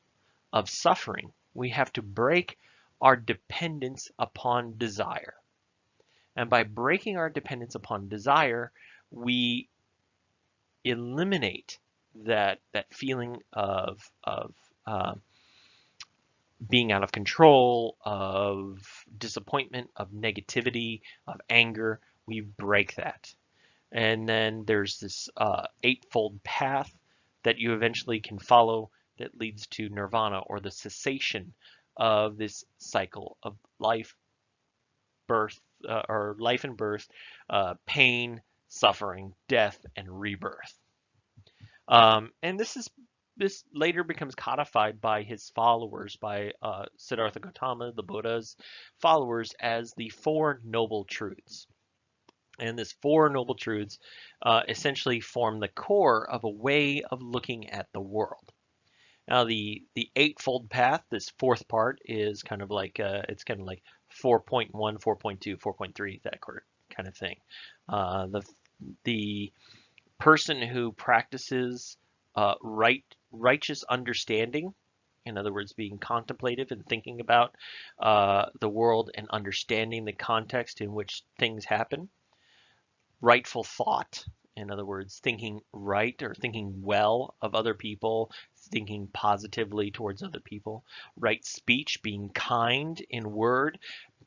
of suffering, we have to break our dependence upon desire. And by breaking our dependence upon desire, we eliminate that feeling of being out of control, of disappointment, of negativity, of anger. We break that. And then there's this eightfold path that you eventually can follow that leads to nirvana, or the cessation of this cycle of life, birth, or life and birth, pain, suffering, death, and rebirth. And this later becomes codified by his followers, by Siddhartha Gautama, the Buddha's followers, as the Four Noble Truths. And this Four Noble Truths essentially form the core of a way of looking at the world. Now, the Eightfold Path, this fourth part, is kind of like it's kind of like 4.1, 4.2, 4.3, that kind of thing. The person who practices righteous understanding, in other words, being contemplative and thinking about the world and understanding the context in which things happen. Rightful thought, in other words, thinking right or thinking well of other people, thinking positively towards other people. Right speech, being kind in word.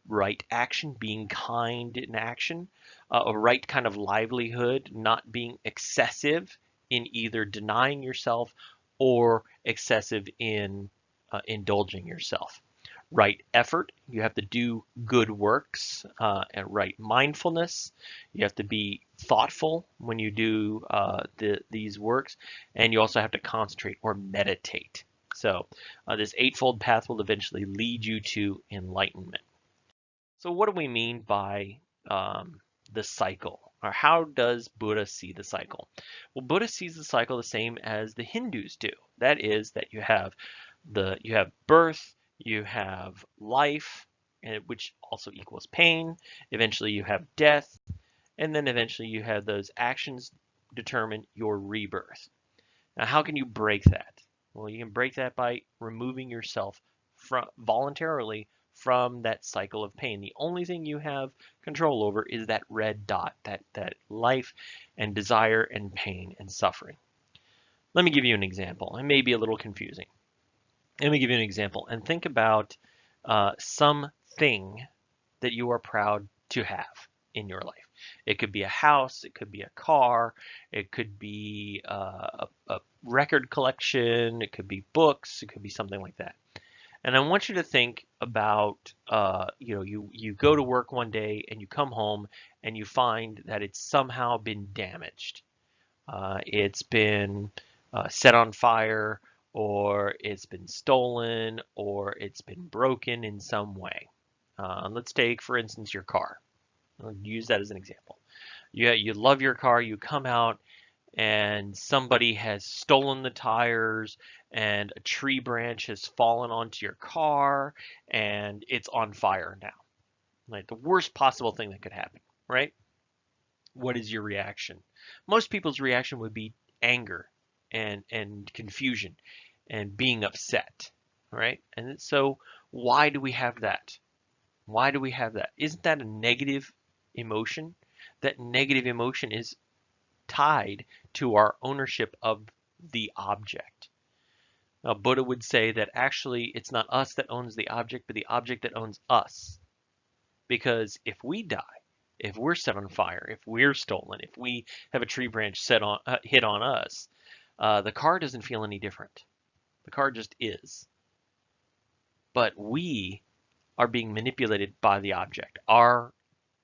Right action, being kind in action. A right kind of livelihood, not being excessive in either denying yourself or excessive in indulging yourself. Right effort, you have to do good works, and right mindfulness, you have to be thoughtful when you do these works, and you also have to concentrate or meditate. So this eightfold path will eventually lead you to enlightenment. So what do we mean by the cycle? Or how does Buddha see the cycle? Well, Buddha sees the cycle the same as the Hindus do. That is that you have birth, you have life, which also equals pain. Eventually you have death, and then eventually you have those actions determine your rebirth. Now, how can you break that? Well, you can break that by removing yourself voluntarily from that cycle of pain. The only thing you have control over is that red dot, that life and desire and pain and suffering. Let me give you an example. It may be a little confusing. Let me give you an example and think about something that you are proud to have in your life. It could be a house, it could be a car, it could be a record collection, it could be books, it could be something like that. And I want you to think about, you go to work one day and you come home and you find that it's somehow been damaged. It's been set on fire, or it's been stolen, or it's been broken in some way. Let's take, for instance, your car. I'll use that as an example. You love your car, you come out, and somebody has stolen the tires, and a tree branch has fallen onto your car, and it's on fire now. Like the worst possible thing that could happen, right? What is your reaction? Most people's reaction would be anger and confusion and being upset, right? And so why do we have that? Why do we have that? Isn't that a negative emotion? That negative emotion is tied to our ownership of the object. Now, Buddha would say that actually it's not us that owns the object, but the object that owns us. Because if we die, if we're set on fire, if we're stolen, if we have a tree branch hit on us, the car doesn't feel any different. The car just is. But we are being manipulated by the object. Our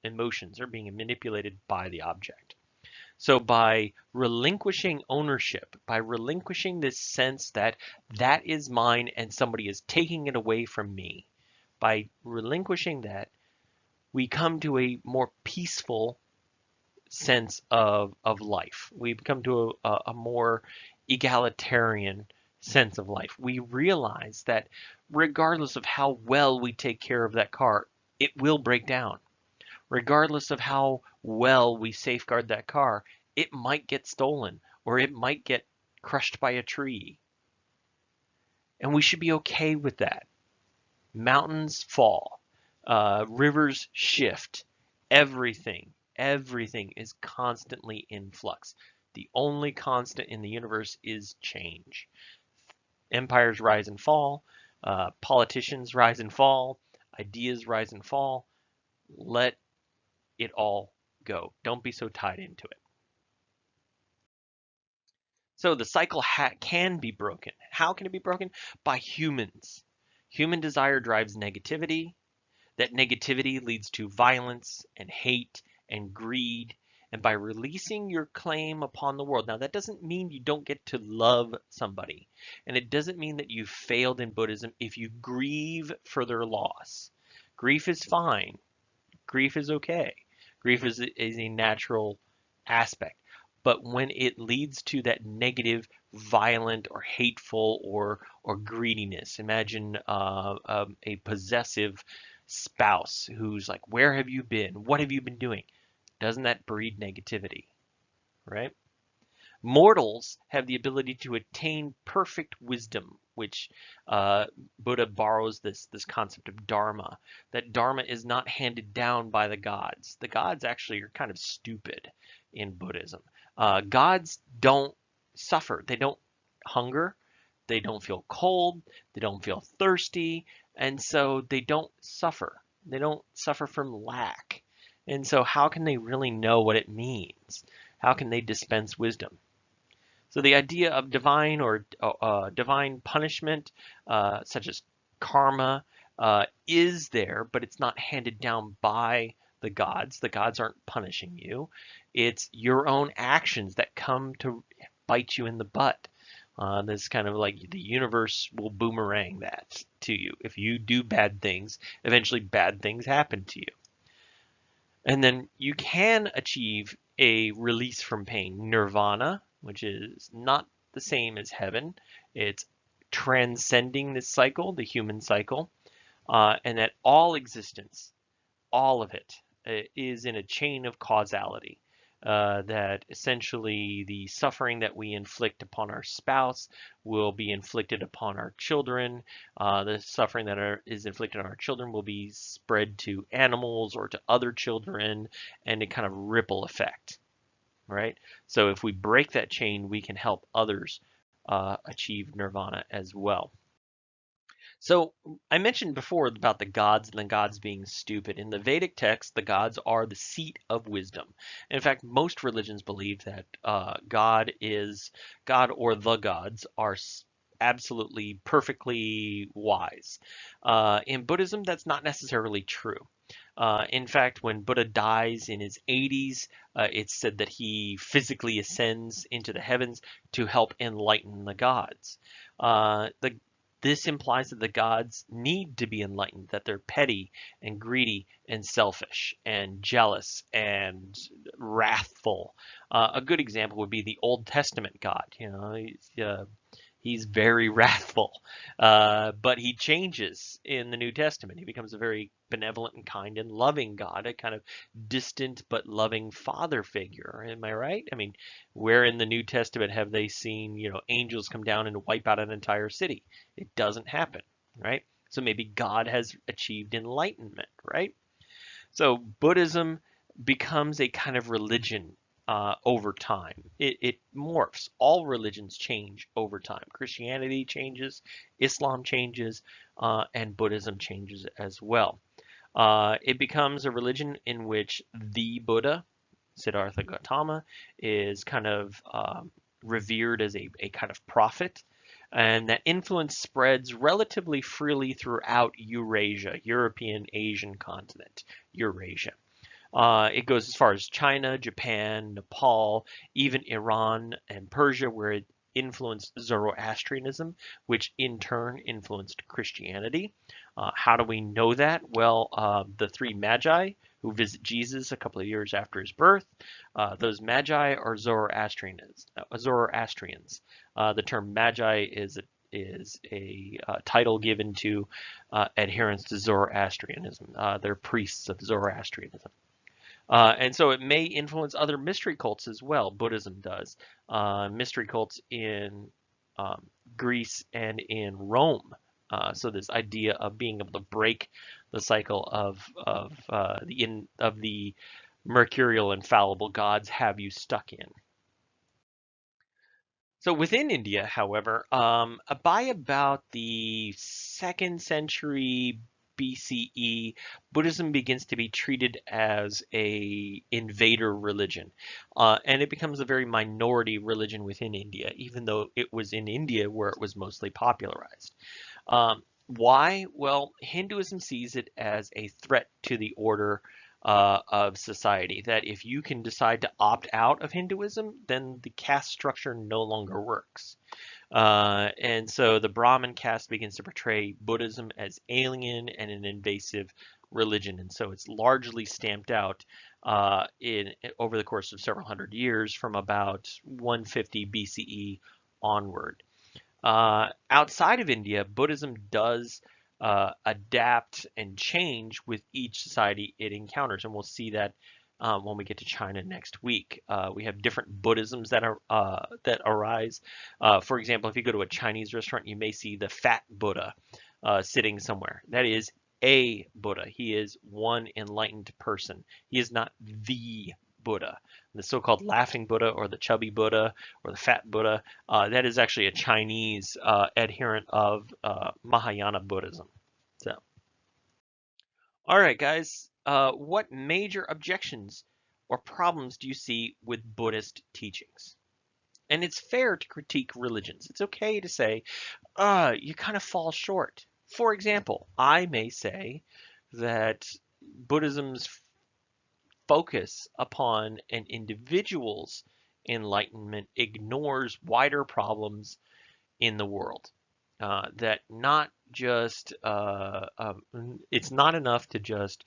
emotions are being manipulated by the object. So by relinquishing ownership, by relinquishing this sense that that is mine and somebody is taking it away from me, by relinquishing that, we come to a more peaceful sense of life. We come to a more egalitarian sense of life. We realize that regardless of how well we take care of that car, it will break down. Regardless of how well we safeguard that car, it might get stolen or it might get crushed by a tree. And we should be okay with that. Mountains fall, rivers shift, everything is constantly in flux. The only constant in the universe is change. Empires rise and fall, politicians rise and fall, ideas rise and fall. Let it all go. Don't be so tied into it. So the cycle can be broken. How can it be broken? By humans. Human desire drives negativity. That negativity leads to violence and hate and greed. And by releasing your claim upon the world, now that doesn't mean you don't get to love somebody. And it doesn't mean that you failed in Buddhism if you grieve for their loss. Grief is fine. Grief is okay. Grief is a natural aspect. But when it leads to that negative, violent, or hateful, or greediness, imagine a possessive spouse who's like, "Where have you been? What have you been doing?" Doesn't that breed negativity, right? Mortals have the ability to attain perfect wisdom, which Buddha borrows this concept of dharma. That dharma is not handed down by the gods. The gods actually are kind of stupid in Buddhism. Gods don't suffer. They don't hunger. They don't feel cold. They don't feel thirsty. And so they don't suffer. They don't suffer from lack. And so how can they really know what it means? How can they dispense wisdom? So the idea of divine or divine punishment, such as karma, is there, but it's not handed down by the gods. The gods aren't punishing you. It's your own actions that come to bite you in the butt. This kind of like the universe will boomerang that to you. If you do bad things, eventually bad things happen to you. And then you can achieve a release from pain, nirvana, which is not the same as heaven. It's transcending this cycle, the human cycle, and that all existence, all of it, is in a chain of causality. That essentially the suffering that we inflict upon our spouse will be inflicted upon our children. The suffering that is inflicted on our children will be spread to animals or to other children, and a kind of ripple effect, right? So if we break that chain, we can help others achieve nirvana as well. So I mentioned before about the gods and the gods being stupid. In the Vedic text, the gods are the seat of wisdom. In fact, most religions believe that God or the gods are absolutely perfectly wise. In Buddhism, that's not necessarily true. In fact, when Buddha dies in his 80s, it's said that he physically ascends into the heavens to help enlighten the gods. This implies that the gods need to be enlightened, that they're petty and greedy and selfish and jealous and wrathful. A good example would be the Old Testament God. He's very wrathful, but he changes in the New Testament. He becomes a very benevolent and kind and loving God, a kind of distant but loving father figure. Am I right? I mean, where in the New Testament have they seen, angels come down and wipe out an entire city? It doesn't happen, right? So maybe God has achieved enlightenment, right? So Buddhism becomes a kind of religion over time. It morphs. All religions change over time. Christianity changes, Islam changes, and Buddhism changes as well. It becomes a religion in which the Buddha, Siddhartha Gautama, is kind of revered as a kind of prophet. And that influence spreads relatively freely throughout Eurasia, European Asian continent, Eurasia. It goes as far as China, Japan, Nepal, even Iran and Persia, where it influenced Zoroastrianism, which in turn influenced Christianity. How do we know that? Well, the three magi who visit Jesus a couple of years after his birth, those magi are Zoroastrians. Zoroastrians. The term magi is a title given to adherents to Zoroastrianism. They're priests of Zoroastrianism. And so it may influence other mystery cults as well. Buddhism does. Mystery cults in um, Greece and in Rome. So this idea of being able to break the cycle of the mercurial and fallible gods have you stuck in. So within India, however, by about the second century BCE, Buddhism begins to be treated as a invader religion, and it becomes a very minority religion within India, even though it was in India where it was mostly popularized. Why? Well, Hinduism sees it as a threat to the order of society. That if you can decide to opt out of Hinduism, then the caste structure no longer works. And so the Brahmin caste begins to portray Buddhism as alien and an invasive religion. And so it's largely stamped out in over the course of several hundred years from about 150 BCE onward. Outside of India, Buddhism does adapt and change with each society it encounters, and we'll see that when we get to China next week. We have different Buddhisms that arise. For example, if you go to a Chinese restaurant, you may see the fat Buddha sitting somewhere. That is a Buddha. He is one enlightened person. He is not the Buddha. The so-called laughing Buddha or the chubby Buddha or the fat Buddha, that is actually a Chinese adherent of Mahayana Buddhism. So, all right, guys, what major objections or problems do you see with Buddhist teachings? And it's fair to critique religions. It's okay to say, you kind of fall short. For example, I may say that Buddhism's focus upon an individual's enlightenment ignores wider problems in the world. That not just it's not enough to just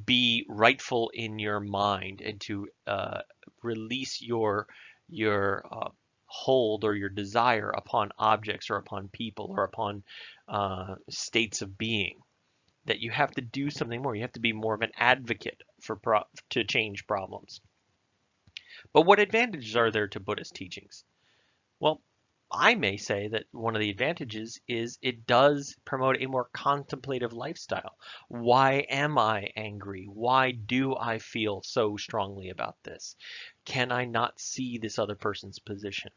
be rightful in your mind and to release your hold or your desire upon objects or upon people or upon states of being. That you have to do something more. You have to be more of an advocate to change problems. But what advantages are there to Buddhist teachings? Well, I may say that one of the advantages is it does promote a more contemplative lifestyle. Why am I angry? Why do I feel so strongly about this? Can I not see this other person's position?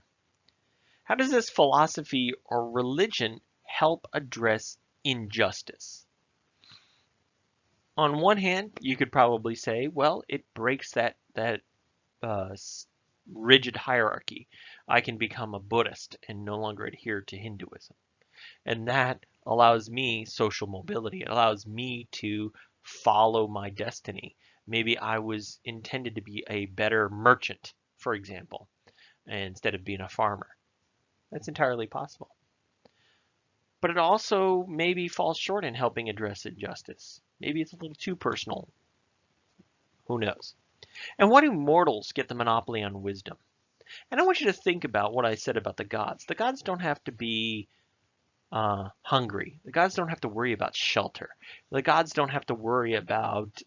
How does this philosophy or religion help address injustice? On one hand, you could probably say, well, it breaks that uh, rigid hierarchy. I can become a Buddhist and no longer adhere to Hinduism. And that allows me social mobility. It allows me to follow my destiny. Maybe I was intended to be a better merchant, for example, instead of being a farmer. That's entirely possible. But it also maybe falls short in helping address injustice. Maybe it's a little too personal. Who knows? And why do mortals get the monopoly on wisdom? And I want you to think about what I said about the gods. The gods don't have to be hungry. The gods don't have to worry about shelter. The gods don't have to worry about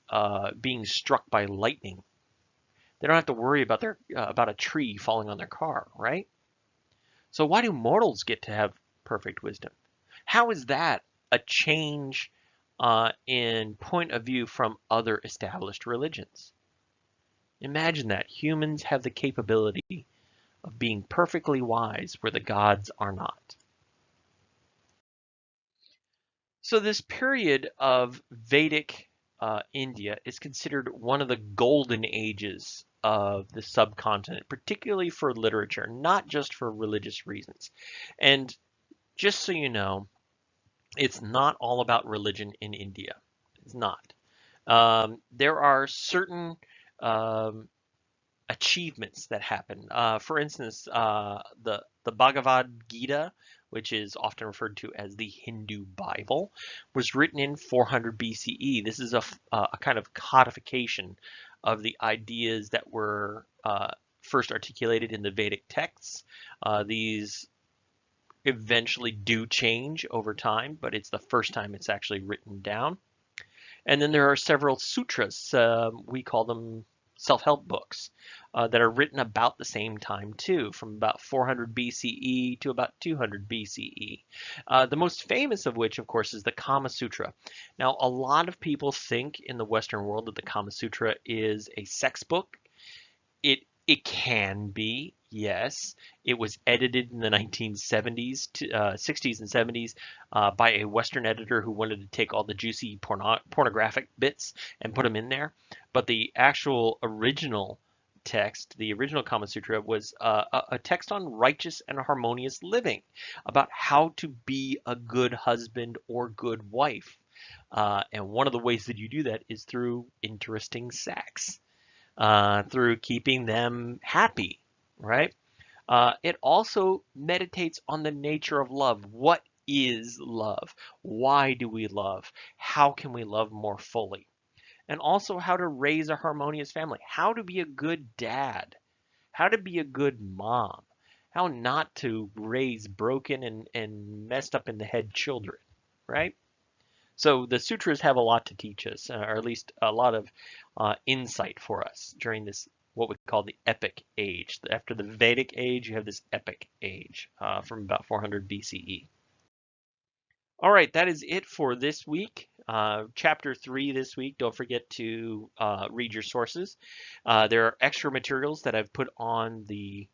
being struck by lightning. They don't have to worry about about a tree falling on their car, right? So why do mortals get to have perfect wisdom? How is that a change in point of view from other established religions? Imagine that humans have the capability of being perfectly wise where the gods are not. So this period of Vedic India is considered one of the golden ages of the subcontinent, particularly for literature, not just for religious reasons. And just so you know, it's not all about religion in India. It's not. There are certain um, achievements that happen. For instance, the Bhagavad Gita, which is often referred to as the Hindu Bible, was written in 400 BCE. This is a kind of codification of the ideas that were first articulated in the Vedic texts. These eventually do change over time, but it's the first time it's actually written down. And then there are several sutras, we call them self-help books, that are written about the same time too, from about 400 BCE to about 200 BCE. The most famous of which, of course, is the Kama Sutra. Now, a lot of people think in the Western world that the Kama Sutra is a sex book. It can be, yes. It was edited in the 1970s, 60s and 70s by a Western editor who wanted to take all the juicy pornographic bits and put them in there. But the actual original text, the original Kama Sutra, was a text on righteous and harmonious living, about how to be a good husband or good wife. And one of the ways that you do that is through interesting sex. Through keeping them happy, right? It also meditates on the nature of love. What is love? Why do we love? How can we love more fully? And also how to raise a harmonious family, how to be a good dad, how to be a good mom, how not to raise broken and messed up in the head children, right? So the sutras have a lot to teach us, or at least a lot of insight for us during this, what we call the Epic Age. After the Vedic Age, you have this Epic Age from about 400 BCE. All right, that is it for this week. Chapter 3 this week. Don't forget to read your sources. There are extra materials that I've put on the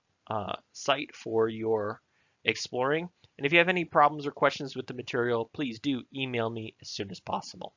site for your exploring. And if you have any problems or questions with the material, please do email me as soon as possible.